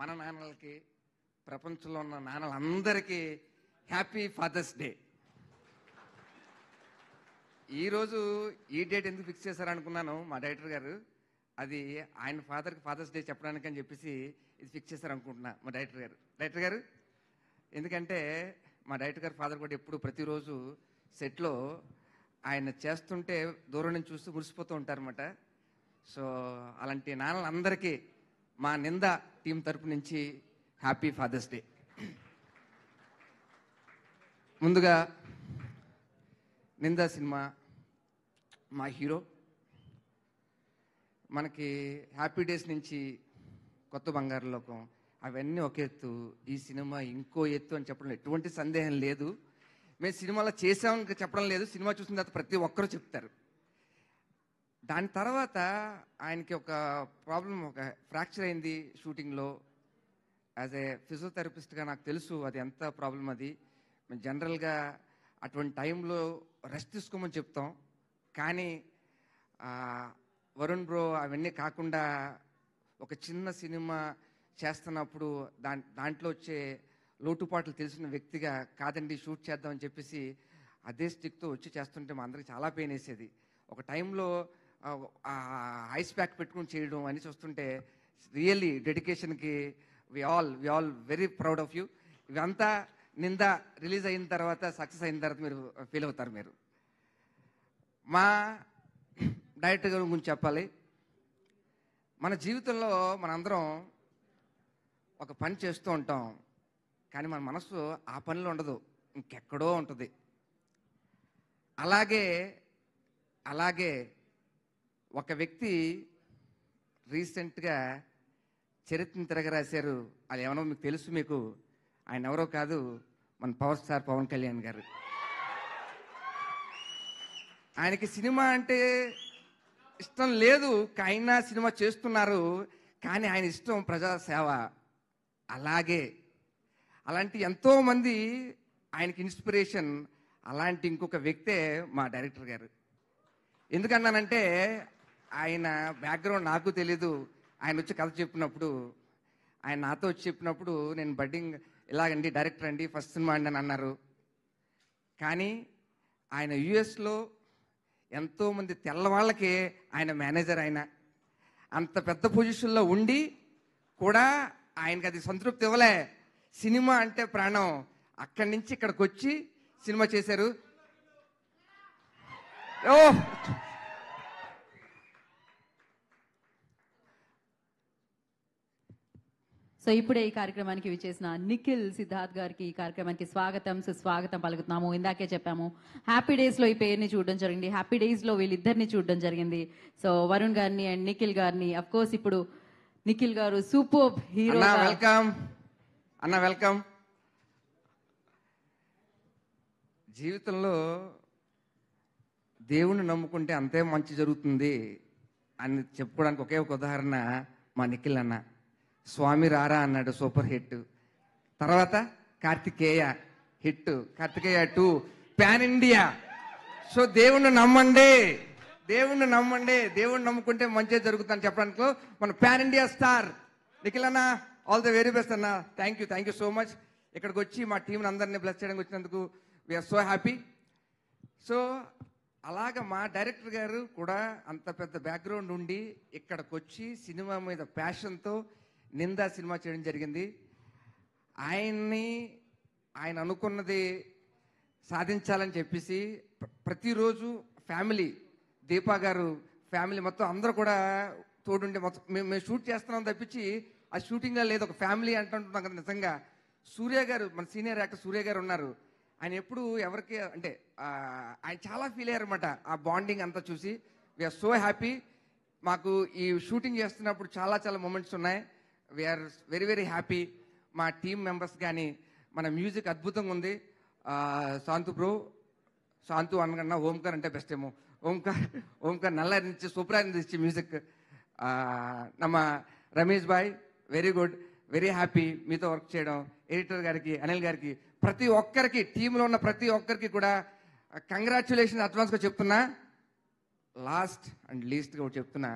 మన నాన్నలకి, ప్రపంచంలో ఉన్న నాన్నలందరికీ హ్యాపీ ఫాదర్స్ డే. ఈరోజు ఈ డేట్ ఎందుకు ఫిక్స్ చేశారనుకున్నాను మా డైరెక్టర్ గారు. అది ఆయన ఫాదర్కి ఫాదర్స్ డే చెప్పడానికి అని చెప్పేసి ఇది ఫిక్స్ చేశారనుకుంటున్నా మా డైరెక్టర్ గారు. ఎందుకంటే మా డైరెక్టర్ గారు ఫాదర్ కూడా ఎప్పుడు ప్రతిరోజు సెట్లో ఆయన చేస్తుంటే దూరం నుంచి చూస్తూ మురిసిపోతూ ఉంటారన్నమాట. సో అలాంటి నాన్నలందరికీ మా నింద టీం తరపు నుంచి హ్యాపీ ఫాదర్స్ డే. ముందుగా నింద సినిమా మా హీరో మనకి హ్యాపీ డేస్ నుంచి కొత్త బంగారు లోకం అవన్నీ ఒక ఎత్తు, ఈ సినిమా ఇంకో ఎత్తు అని చెప్పడం ఎటువంటి సందేహం లేదు. మేము సినిమాలో చేసామని చెప్పడం లేదు, సినిమా చూసిన తర్వాత ప్రతి ఒక్కరూ చెప్తారు. దాని తర్వాత ఆయనకి ఒక ప్రాబ్లం, ఒక ఫ్రాక్చర్ అయింది షూటింగ్లో. యాజ్ ఏ ఫిజియోథెరపిస్ట్గా నాకు తెలుసు అది ఎంత ప్రాబ్లం. అది మేము జనరల్గా అటువంటి టైంలో రెస్ట్ తీసుకోమని చెప్తాం, కానీ వరుణ్ బ్రో అవన్నీ కాకుండా ఒక చిన్న సినిమా చేస్తున్నప్పుడు దాంట్లో వచ్చే లోటుపాట్లు తెలిసిన వ్యక్తిగా కాదండి షూట్ చేద్దామని చెప్పేసి అదే స్టిక్తో వచ్చి చేస్తుంటే మా అందరికి చాలా పెయిన్ వేసేది. ఒక టైంలో ఐస్ ప్యాక్ పెట్టుకుని చేయడం అని చూస్తుంటే రియల్లీ డెడికేషన్కి we all very proud of you. ఇవంతా నింద రిలీజ్ అయిన తర్వాత, సక్సెస్ అయిన తర్వాత మీరు ఫీల్ అవుతారు. మీరు మా డైరెక్టర్ గారి గురించి చెప్పాలి. మన జీవితంలో మనందరం ఒక పని చేస్తూ ఉంటాం, కానీ మన మనసు ఆ పనిలో ఉండదు, ఇంకెక్కడో ఉంటుంది. అలాగే ఒక వ్యక్తి రీసెంట్గా చరిత్రను తిరగరాశారు. అది ఏమన్నా మీకు తెలుసు? మీకు ఆయన ఎవరో కాదు, మన పవర్ స్టార్ పవన్ కళ్యాణ్ గారు. ఆయనకి సినిమా అంటే ఇష్టం లేదు, అయినా సినిమా చేస్తున్నారు. కానీ ఆయన ఇష్టం ప్రజాసేవ. అలాంటి ఎంతోమంది ఆయనకి ఇన్స్పిరేషన్. అలాంటి ఇంకొక వ్యక్తే మా డైరెక్టర్ గారు. ఎందుకన్నానంటే ఆయన బ్యాక్గ్రౌండ్ నాకు తెలీదు. ఆయన వచ్చి కథ చెప్పినప్పుడు, ఆయన నాతో వచ్చి చెప్పినప్పుడు నేను బడ్డింగ్ ఇలాగండి డైరెక్టర్ అండి, ఫస్ట్ సినిమా అండి అని అన్నారు. కానీ ఆయన యుఎస్లో ఎంతోమంది తెల్లవాళ్ళకే ఆయన మేనేజర్. ఆయన అంత పెద్ద పొజిషన్లో ఉండి కూడా ఆయనకి అది సంతృప్తి ఇవ్వలే. సినిమా అంటే ప్రాణం. అక్కడి నుంచి ఇక్కడికి వచ్చి సినిమా చేశారు. సో ఇప్పుడే ఈ కార్యక్రమానికి విచ్చేసిన నిఖిల్ సిద్ధార్థ్ గారికి ఈ కార్యక్రమానికి స్వాగతం సుస్వాగతం పలుకుతున్నాము. ఇందాకే చెప్పాము, హ్యాపీ డేస్ లో ఈ పేరుని చూడడం జరిగింది, హ్యాపీ డేస్ లో వీళ్ళిద్దరిని చూడడం జరిగింది. సో వరుణ్ గారిని అండ్ నిఖిల్ గారిని. అఫ్ కోర్స్ ఇప్పుడు నిఖిల్ గారు సూపర్ హీరో. వెల్కమ్. జీవితంలో దేవుణ్ణి నమ్ముకుంటే అంతే మంచి జరుగుతుంది అని చెప్పుకోవడానికి ఒకే ఒక ఉదాహరణ మా నిఖిల్ అన్న. స్వామి రారా అన్నాడు, సూపర్ హిట్. తర్వాత Karthikeya hit, Karthikeya 2 pan India. So దేవుణ్ణి నమ్మండి, దేవుణ్ణి నమ్ముకుంటే మంచిగా జరుగుతుందని చెప్పడానికి మన పాన్ ఇండియా స్టార్ నిఖిల్ అన్న. ఆల్ ద వెరీ బెస్ట్ అన్న. Thank you so much. ఇక్కడికి వచ్చి మా టీంని అందరినీ బ్లెస్ చేయడానికి వచ్చినందుకు వీఆర్ సో హ్యాపీ. సో అలాగ మా డైరెక్టర్ గారు కూడా అంత పెద్ద బ్యాక్గ్రౌండ్ ఉండి ఇక్కడికి వచ్చి సినిమా మీద ప్యాషన్తో నిందా సినిమా చేయడం జరిగింది. ఆయన అనుకున్నది సాధించాలని చెప్పేసి ప్రతిరోజు ఫ్యామిలీ, దీపా గారు ఫ్యామిలీ మొత్తం అందరూ కూడా తోడుండి మొత్తం మేము షూట్ చేస్తున్నాం తప్పించి ఆ షూటింగ్లో లేదు, ఒక ఫ్యామిలీ అంటుంటున్నాం కదా. నిజంగా సూర్య గారు, మన సీనియర్ యాక్టర్ సూర్య గారు ఉన్నారు. ఆయన ఎప్పుడు ఎవరికి అంటే ఆయన చాలా ఫీల్ అయ్యారు అనమాట ఆ బాండింగ్ అంతా చూసి. We're so happy. మాకు ఈ షూటింగ్ చేస్తున్నప్పుడు చాలా మూమెంట్స్ ఉన్నాయి. We're very happy. మా టీం మెంబర్స్ కానీ, మన మ్యూజిక్ అద్భుతంగా ఉంది. శాంతు అనకన్నా ఓంకార్ అంటే బెస్ట్ ఏమో. ఓంకార్ నల్ల నుంచి సూపర్ నుంచి మ్యూజిక్. నమ్మ రమేష్ బాయ్ వెరీ గుడ్, వెరీ హ్యాపీ మీతో వర్క్ చేయడం. ఎడిటర్ గారికి, అనిల్ గారికి, ప్రతి ఒక్కరికి, టీంలో ఉన్న ప్రతి ఒక్కరికి కూడా కంగ్రాచ్యులేషన్ అడ్వాన్స్గా చెప్తున్నా. లాస్ట్ అండ్ లీస్ట్గా చెప్తున్నా,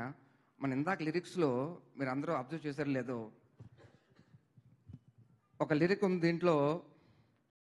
మన ఇందాక లిరిక్స్లో మీరు అందరూ అబ్జర్వ్ చేశారు లేదో, ఒక లిరిక్ ఉంది దీంట్లో,